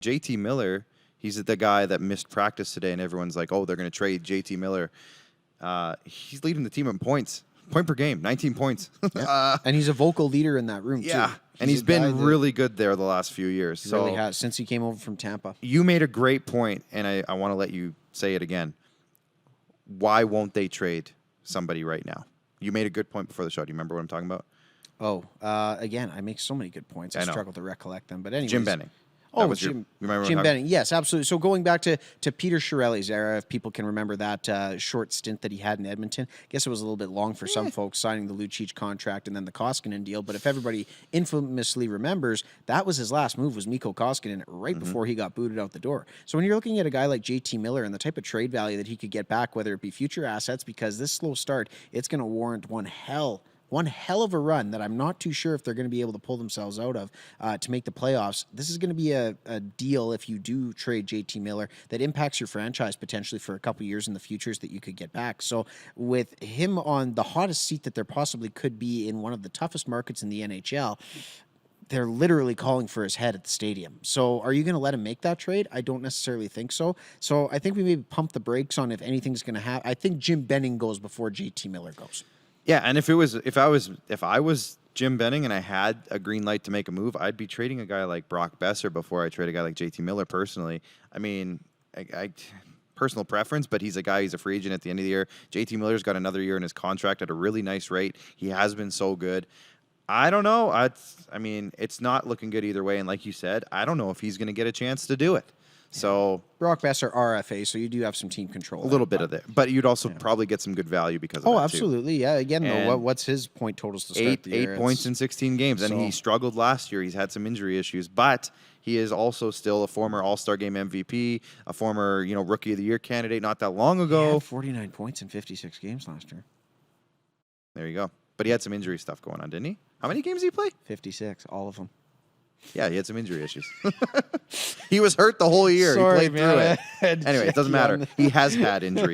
JT Miller, he's the guy that missed practice today, and everyone's like, oh, they're going to trade JT Miller. He's leading the team in points. Point per game, 19 points. Yeah. And he's a vocal leader in that room, too. And he's been really good there the last few years. He really has, since he came over from Tampa. You made a great point, and I want to let you say it again. Why won't they trade somebody right now? You made a good point before the show. Do you remember what I'm talking about? Oh, again, I make so many good points. I struggle to recollect them. But anyways. Jim Benning. Jim Benning. Yes, absolutely. So going back to Peter Chiarelli's era, if people can remember that short stint that he had in Edmonton, I guess it was a little bit long for some folks signing the Lucic contract and then the Koskinen deal. But if everybody infamously remembers, that was his last move, was Mikko Koskinen right before he got booted out the door. So when you're looking at a guy like JT Miller and the type of trade value that he could get back, whether it be future assets, because this slow start, it's going to warrant one hell of a run that I'm not too sure if they're going to be able to pull themselves out of to make the playoffs. This is going to be a deal, if you do trade JT Miller, that impacts your franchise potentially for a couple years in the futures that you could get back. So with him on the hottest seat that there possibly could be in one of the toughest markets in the NHL, they're literally calling for his head at the stadium. So are you going to let him make that trade? I don't necessarily think so. So I think we maybe pump the brakes on if anything's going to happen. I think Jim Benning goes before JT Miller goes. Yeah, and if I was Jim Benning and I had a green light to make a move, I'd be trading a guy like Brock Besser before I trade a guy like JT Miller personally. I mean, I personal preference, but he's a free agent at the end of the year. JT Miller's got another year in his contract at a really nice rate. He has been so good. I don't know. I mean, it's not looking good either way, and like you said, I don't know if he's going to get a chance to do it. So Brock Besser RFA, so you do have some team control. A little bit of it, but you'd also probably get some good value because of that absolutely, too. Yeah. Again, though, what's his point totals to start the year? 8 points in 16 games, and he struggled last year. He's had some injury issues, but he is also still a former All-Star Game MVP, a former Rookie of the Year candidate not that long ago. He had 49 points in 56 games last year. There you go. But he had some injury stuff going on, didn't he? How many games did he play? 56, all of them. Yeah, he had some injury issues. He was hurt the whole year. Sorry, he played through it. Anyway, it doesn't matter. He has had injury